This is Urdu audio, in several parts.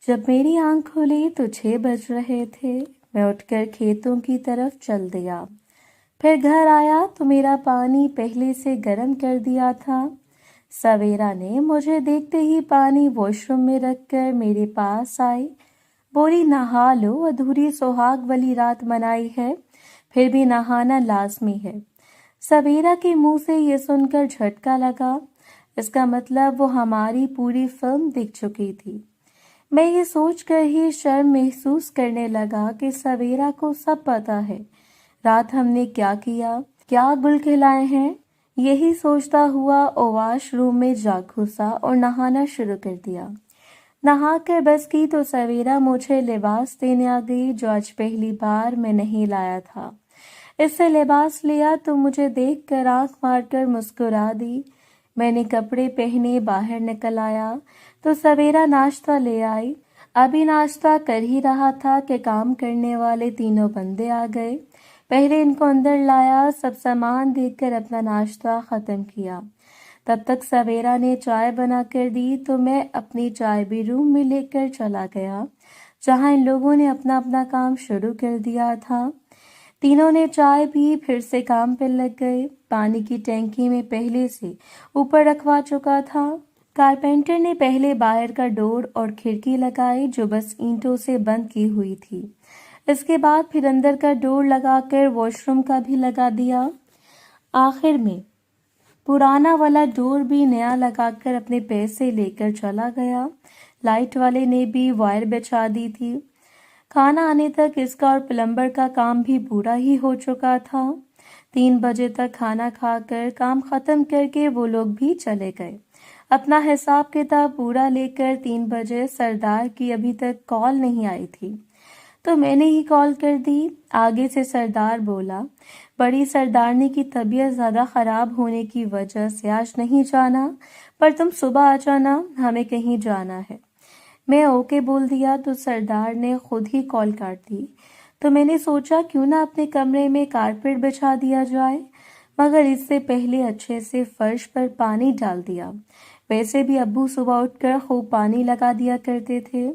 جب میری آنکھ کھلی تو 6 بج رہے تھے۔ میں اٹھ کر کھیتوں کی طرف چل دیا۔ پھر گھر آیا تو میرا پانی پہلے سے گرم کر دیا تھا۔ سویرا نے مجھے دیکھتے ہی پانی واش روم میں رکھ کر میرے پاس آئی، بولی نہا لو، ادھوری سہاگ والی رات منائی ہے، پھر بھی نہانا لازمی ہے۔ سویرا کے منہ سے یہ سن کر جھٹکا لگا، اس کا مطلب وہ ہماری پوری فلم دیکھ چکی تھی۔ میں یہ سوچ کر ہی شرم محسوس کرنے لگا کہ سویرا کو سب پتا ہے رات ہم نے کیا کیا، کیا گل کھلائے ہیں۔ یہی سوچتا ہوا واش روم میں جا گھسا اور نہانا شروع کر دیا۔ نہا کر بس کی تو سویرا مجھے لباس دینے آ گئی جو آج پہلی بار میں نہیں لایا تھا۔ اس سے لباس لیا تو مجھے دیکھ کر آنکھ مار کر مسکرا دی۔ میں نے کپڑے پہنے باہر نکل آیا تو سویرا ناشتہ لے آئی۔ ابھی ناشتہ کر ہی رہا تھا کہ کام کرنے والے تینوں بندے آ گئے۔ پہلے ان کو اندر لایا، سب سامان دے کر اپنا ناشتہ ختم کیا۔ تب تک سویرا نے چائے بنا کر دی تو میں اپنی چائے بھی روم میں لے کر چلا گیا جہاں ان لوگوں نے اپنا اپنا کام شروع کر دیا تھا۔ تینوں نے چائے پی، پھر سے کام پہ لگ گئے۔ پانی کی ٹینکی میں پہلے سے اوپر رکھوا چکا تھا۔ کارپینٹر نے پہلے باہر کا ڈور اور کھڑکی لگائی جو بس اینٹوں سے بند کی ہوئی تھی۔ اس کے بعد پھر اندر کا ڈور لگا کر واش روم کا بھی لگا دیا۔ آخر میں پرانا والا ڈور بھی نیا لگا کر اپنے پیسے لے کر چلا گیا۔ لائٹ والے نے بھی وائر بچھا دی تھی۔ کھانا آنے تک اس کا اور پلمبر کا کام بھی پورا ہی ہو چکا تھا۔ 3 بجے تک کھانا کھا کر کام ختم کر کے وہ لوگ بھی چلے گئے۔ اپنا حساب کتاب پورا لے کر 3 بجے سردار کی ابھی تک کال نہیں آئی تھی تو میں نے ہی کال کر دی۔ آگے سے سردار بولا، بڑی سردارنی کی طبیعت زیادہ خراب ہونے کی وجہ سے آج نہیں جانا، پر تم صبح آ جانا، ہمیں کہیں جانا ہے۔ میں اوکے بول دیا تو سردار نے خود ہی کال کاٹ دی۔ تو میں نے سوچا کیوں نہ اپنے کمرے میں کارپیٹ بچھا دیا جائے، مگر اس سے پہلے اچھے سے فرش پر پانی ڈال دیا۔ ویسے بھی ابو صبح اٹھ کر خوب پانی لگا دیا کرتے تھے،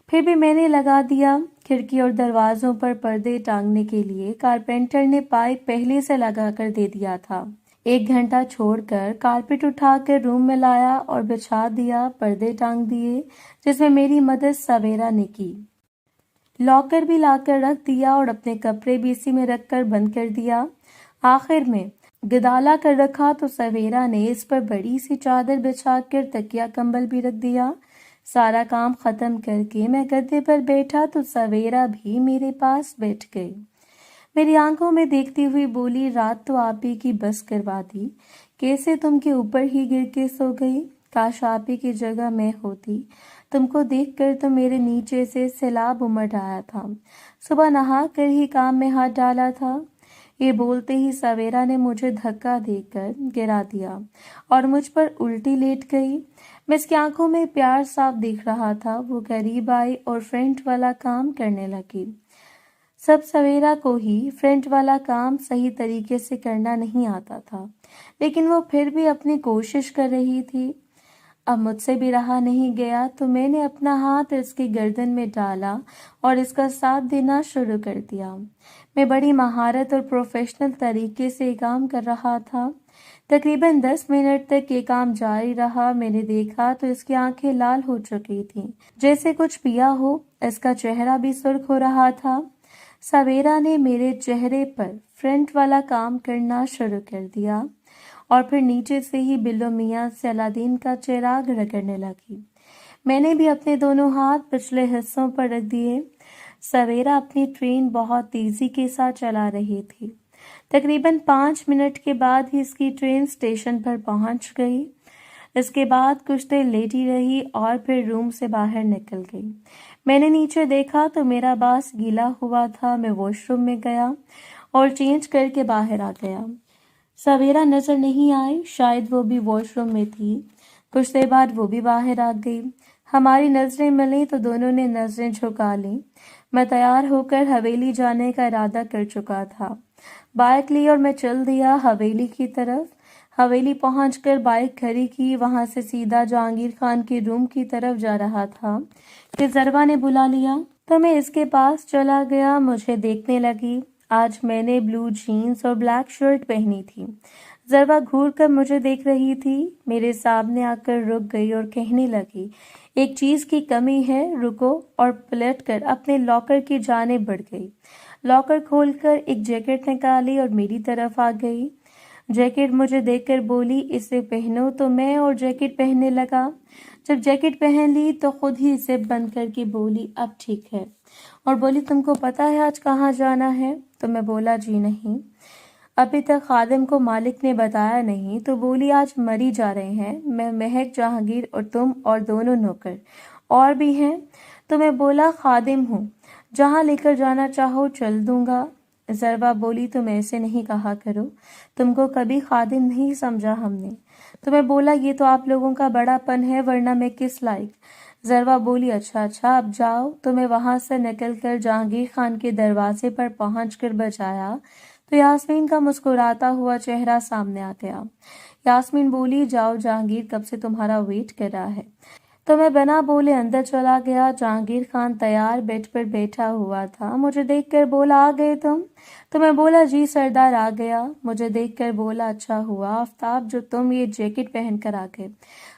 پھر بھی میں نے لگا دیا۔ کھڑکی اور دروازوں پر پردے ٹانگنے کے لیے کارپینٹر نے پائپ پہلے سے لگا کر دے دیا تھا۔ 1 گھنٹہ چھوڑ کر کارپیٹ اٹھا کر روم میں لایا اور بچھا دیا، پردے ٹانگ دیے، جس میں میری مدد سویرا نے کی۔ لاکر بھی لا کر رکھ دیا اور اپنے کپڑے بھی اسی میں رکھ کر بند کر دیا۔ آخر میں گدالا کر رکھا تو سویرا نے اس پر بڑی سی چادر بچھا کر تکیا کمبل بھی رکھ دیا۔ سارا کام ختم کر کے میں گدے پر بیٹھا تو سویرا بھی میرے پاس بیٹھ گئی۔ میری آنکھوں میں دیکھتی ہوئی بولی، رات تو آپ ہی کی بس کروا دی، کیسے تم کے اوپر ہی گر کے سو گئی؟ کاش آپ ہی کی جگہ میں ہوتی، تم کو دیکھ کر تو میرے نیچے سے سیلاب امڑ آیا تھا، صبح نہا کر ہی کام میں ہاتھ ڈالا تھا۔ یہ بولتے ہی سویرا نے مجھے دھکا دے کر گرا دیا اور مجھ پر الٹی لیٹ گئی۔ میں اس کی آنکھوں میں پیار صاف دکھ رہا تھا۔ وہ قریب آئی اور فرنٹ والا کام کرنے لگی۔ سب سویرا کو ہی فرنٹ والا کام صحیح طریقے سے کرنا نہیں آتا تھا، لیکن وہ پھر بھی اپنی کوشش کر رہی تھی۔ اب مجھ سے بھی رہا نہیں گیا تو میں نے اپنا ہاتھ اس کی گردن میں ڈالا اور اس کا ساتھ دینا شروع کر دیا۔ میں بڑی مہارت اور پروفیشنل طریقے سے یہ کام کر رہا تھا۔ تقریباً 10 منٹ تک یہ کام جاری رہا۔ میں نے دیکھا تو اس کی آنکھیں لال ہو چکی تھیں، جیسے کچھ پیا ہو۔ اس کا چہرہ بھی سرخ ہو رہا تھا۔ سویرا نے میرے چہرے پر فرنٹ والا کام کرنا شروع کر دیا اور پھر نیچے سے ہی بلو میاں سے الادین کا چراغ رگڑنے لگی۔ میں نے بھی اپنے دونوں ہاتھ پچھلے حصوں پر رکھ دیے۔ سویرا اپنی ٹرین بہت تیزی کے ساتھ چلا رہی تھی۔ تقریباً 5 منٹ کے بعد ہی اس کی ٹرین اسٹیشن پر پہنچ گئی۔ اس کے بعد کچھ دیر لیٹی رہی اور پھر روم سے باہر نکل گئی۔ میں نے نیچے دیکھا تو میرا باس گیلا ہوا تھا۔ میں واش روم میں گیا اور چینج کر کے باہر آ گیا۔ سویرا نظر نہیں آئی، شاید وہ بھی واش روم میں تھی۔ کچھ دیر بعد وہ بھی باہر آ گئی۔ ہماری نظریں ملیں تو دونوں نے نظریں جھکا لیں۔ میں تیار ہو کر حویلی جانے کا ارادہ کر چکا تھا۔ بائک لی اور میں چل دیا حویلی کی طرف۔ حویلی پہنچ کر بائک کھڑی کی، وہاں سے سیدھا جہانگیر خان کے روم کی طرف جا رہا تھا کہ ضربا نے بلا لیا تو میں اس کے پاس چلا گیا۔ مجھے دیکھنے لگی۔ آج میں نے بلو جینز اور بلیک شرٹ پہنی تھی۔ ضربا گھور کر مجھے دیکھ رہی تھی، میرے سامنے آ کر رک گئی اور کہنے لگی، ایک چیز کی کمی ہے، رکو، اور پلٹ کر اپنے لاکر کی جانب بڑھ گئی۔ لاکر کھول کر ایک جیکٹ نکالی اور میری طرف آ گئی۔ جیکٹ مجھے دیکھ کر بولی، اسے پہنو، تو میں اور جیکٹ پہننے لگا۔ جب جیکٹ پہن لی تو خود ہی اسے بند کر کے بولی، اب ٹھیک ہے، اور بولی، تم کو پتا ہے آج کہاں جانا ہے؟ تو میں بولا، جی نہیں، ابھی تک خادم کو مالک نے بتایا نہیں۔ تو بولی، آج مری جا رہے ہیں، میں، مہک، جہانگیر اور تم اور دونوں نوکر، اور بھی ہیں؟ تو میں بولا، خادم ہوں، جہاں لے کر جانا چاہو چل دوں گا۔ ضربا بولی، تم ایسے نہیں کہا کرو، تم کو کبھی خادم نہیں سمجھا ہم نے۔ تو میں بولا، یہ تو آپ لوگوں کا بڑا پن ہے، ورنہ میں کس لائق۔ ضربا بولی، اچھا اب جاؤ۔ تو میں وہاں سے نکل کر جہانگیر خان کے دروازے پر پہنچ کر بجایا تو یاسمین کا مسکراتا ہوا چہرہ سامنے آ گیا۔ یاسمین بولی، جاؤ، جہانگیر کب سے تمہارا ویٹ کر رہا ہے۔ تو میں بنا بولے اندر چلا گیا۔ جہانگیر خان تیار بیڈ پر بیٹھا ہوا تھا، مجھے دیکھ کر بولا، آ گئے تم؟ تو میں بولا، جی سردار، آ گیا۔ مجھے دیکھ کر بولا، اچھا ہوا آفتاب جو تم یہ جیکٹ پہن کر آ گئے،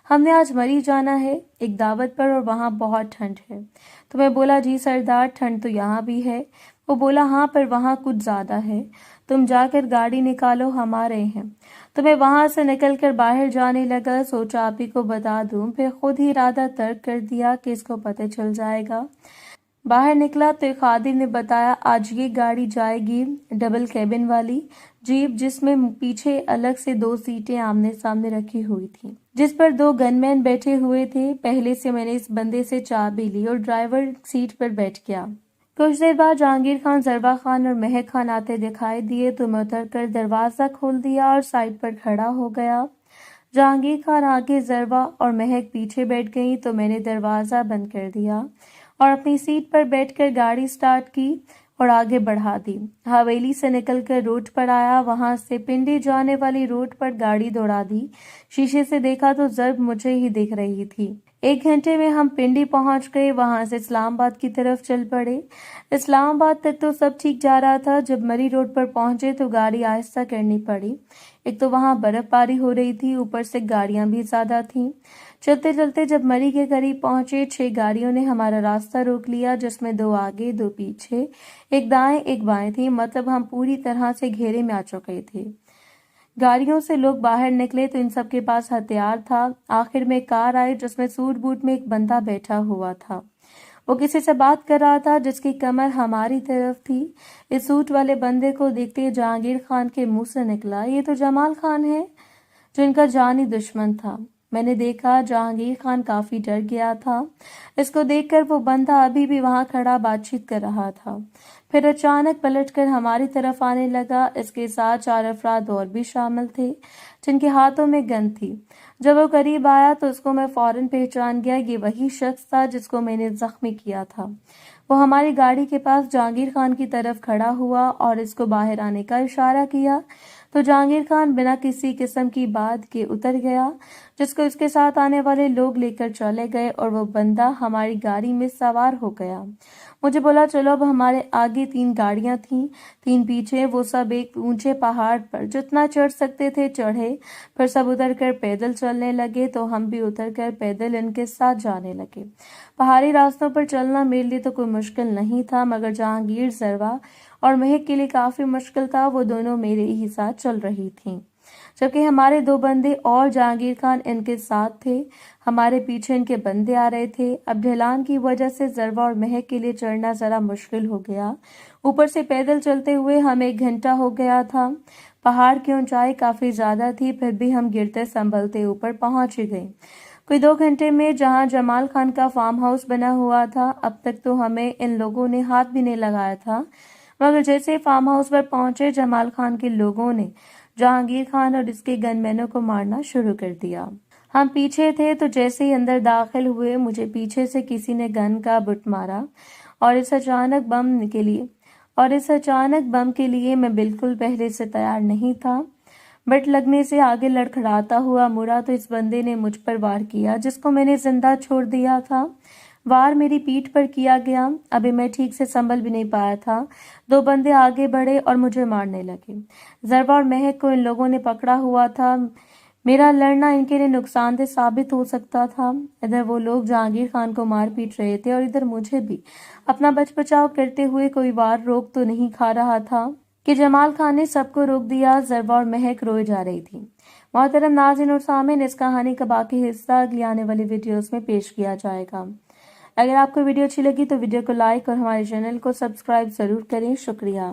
ہم نے آج مری جانا ہے ایک دعوت پر، اور وہاں بہت ٹھنڈ ہے۔ تو میں بولا، جی سردار، ٹھنڈ تو یہاں بھی ہے۔ وہ بولا، ہاں پر وہاں کچھ زیادہ ہے، تم جا کر گاڑی نکالو، ہم آ رہے ہیں۔ تو میں وہاں سے نکل کر باہر جانے لگا، سوچا آپ ہی کو بتا دوں، پھر خود ہی ارادہ ترک کر دیا کہ اس کو پتہ چل جائے گا۔ باہر نکلا تو ایک خادم نے بتایا، آج یہ گاڑی جائے گی ڈبل کیبن والی جیپ، جس میں پیچھے الگ سے 2 سیٹیں آمنے سامنے رکھی ہوئی تھیں، جس پر 2 گن مین بیٹھے ہوئے تھے۔ پہلے سے میں نے اس بندے سے چابی لی اور ڈرائیور سیٹ پر بیٹھ گیا۔ کچھ دیر بعد جہانگیر خان، ضربا خان اور مہک خان آتے دکھائی دیے تو میں اتر کر دروازہ کھول دیا اور سائڈ پر کھڑا ہو گیا۔ جہانگیر خان آگے، ضربا اور مہک پیچھے بیٹھ گئی تو میں نے دروازہ بند کر دیا اور اپنی سیٹ پر بیٹھ کر گاڑی سٹارٹ کی اور آگے بڑھا دی۔ حویلی سے نکل کر روڈ پر آیا، وہاں سے پنڈی جانے والی روڈ پر گاڑی دوڑا دی۔ شیشے سے دیکھا تو ضرب مجھے ہی دکھ رہی تھی۔ 1 گھنٹے میں ہم پنڈی پہنچ گئے، وہاں سے اسلام آباد کی طرف چل پڑے۔ اسلام آباد تک تو سب ٹھیک جا رہا تھا، جب مری روڈ پر پہنچے تو گاڑی آہستہ کرنی پڑی، ایک تو وہاں برف باری ہو رہی تھی، اوپر سے گاڑیاں بھی زیادہ تھیں۔ چلتے چلتے جب مری کے قریب پہنچے، 6 گاڑیوں نے ہمارا راستہ روک لیا، جس میں 2 آگے 2 پیچھے، ایک دائیں ایک بائیں تھی، مطلب ہم پوری طرح سے گھیرے میں آ چکے تھے۔ گاڑیوں سے لوگ باہر نکلے تو ان سب کے پاس ہتھیار تھا۔ آخر میں کار آئی جس میں سوٹ بوٹ میں ایک بندہ بیٹھا ہوا تھا، وہ کسی سے بات کر رہا تھا، جس کی کمر ہماری طرف تھی۔ اس سوٹ والے بندے کو دیکھتے جہانگیر خان کے منہ سے نکلا، یہ تو جمال خان ہے، جو ان کا جانی دشمن تھا۔ میں نے دیکھا جہانگیر خان کافی ڈر گیا تھا۔ اس کو دیکھ کر وہ بندہ ابھی بھی وہاں کھڑا بات چیت کر رہا تھا، پھر اچانک پلٹ کر ہماری طرف آنے لگا۔ اس کے ساتھ 4 افراد اور بھی شامل تھے، جن کے ہاتھوں میں گن تھی۔ جب وہ قریب آیا تو اس کو میں فوراً پہچان گیا، یہ وہی شخص تھا جس کو میں نے زخمی کیا تھا۔ وہ ہماری گاڑی کے پاس جہانگیر خان کی طرف کھڑا ہوا اور اس کو باہر آنے کا اشارہ کیا تو جہانگیر خان بنا کسی قسم کی بات کے اتر گیا، جس کو اس کے ساتھ آنے والے لوگ لے کر چلے گئے اور وہ بندہ ہماری گاڑی میں سوار ہو گیا۔ مجھے بولا، چلو اب ہمارے آگے 3 گاڑیاں تھیں، 3 پیچھے، وہ سب ایک اونچے پہاڑ پر جتنا چڑھ سکتے تھے چڑھے، پھر سب اتر کر پیدل چلنے لگے تو ہم بھی اتر کر پیدل ان کے ساتھ جانے لگے۔ پہاڑی راستوں پر چلنا میرے لیے تو کوئی مشکل نہیں تھا، مگر جہانگیر، ضربا اور مہک کے لیے کافی مشکل تھا، وہ دونوں میرے ہی ساتھ چل رہی تھیں، جبکہ ہمارے 2 بندے اور جہانگیر خان ان کے ساتھ تھے۔ ہمارے پیچھے ان کے بندے آ رہے تھے۔ اب ڈھلان کی وجہ سے ضربا اور مہک کے لیے چڑھنا ذرا مشکل ہو گیا، اوپر سے پیدل چلتے ہوئے ہمیں 1 گھنٹہ ہو گیا تھا۔ پہاڑ کی اونچائی کافی زیادہ تھی، پھر بھی ہم گرتے سنبھلتے اوپر پہنچ گئے۔ کوئی 2 گھنٹے میں جہاں جمال خان کا فارم ہاؤس بنا ہوا تھا، اب تک تو ہمیں ان لوگوں نے ہاتھ بھی نہیں لگایا تھا، مگر جیسے فارم ہاؤس پر پہنچے، جمال خان کے لوگوں نے جہانگیر خان اور اس کے گن مینوں کو مارنا شروع کر دیا۔ ہم پیچھے تھے تو جیسے ہی اندر داخل ہوئے، مجھے پیچھے سے کسی نے گن کا بٹ مارا اور اس اچانک بم کے لیے میں بالکل پہلے سے تیار نہیں تھا۔ بٹ لگنے سے آگے لڑکھڑاتا ہوا مڑا تو اس بندے نے مجھ پر وار کیا جس کو میں نے زندہ چھوڑ دیا تھا۔ وار میری پیٹھ پر کیا گیا۔ ابھی میں ٹھیک سے سنبھل بھی نہیں پایا تھا، 2 بندے آگے بڑھے اور مجھے مارنے لگے۔ ضربا اور مہک کو ان لوگوں نے پکڑا ہوا تھا۔ میرا لڑنا ان کے لیے نقصان دہ ثابت ہو سکتا تھا۔ ادھر وہ لوگ جہانگیر خان کو مار پیٹ رہے تھے اور ادھر مجھے بھی اپنا بچ بچاؤ کرتے ہوئے کوئی وار روک تو نہیں کھا رہا تھا کہ جمال خان نے سب کو روک دیا۔ ضربا اور مہک روئے جا رہی تھی۔ محترم ناظرین اور سامعین، اس کہانی کا باقی حصہ اگلی آنے والی ویڈیوز میں پیش کیا جائے گا۔ اگر آپ کو ویڈیو اچھی لگی تو ویڈیو کو لائک اور ہمارے چینل کو سبسکرائب ضرور کریں۔ شکریہ۔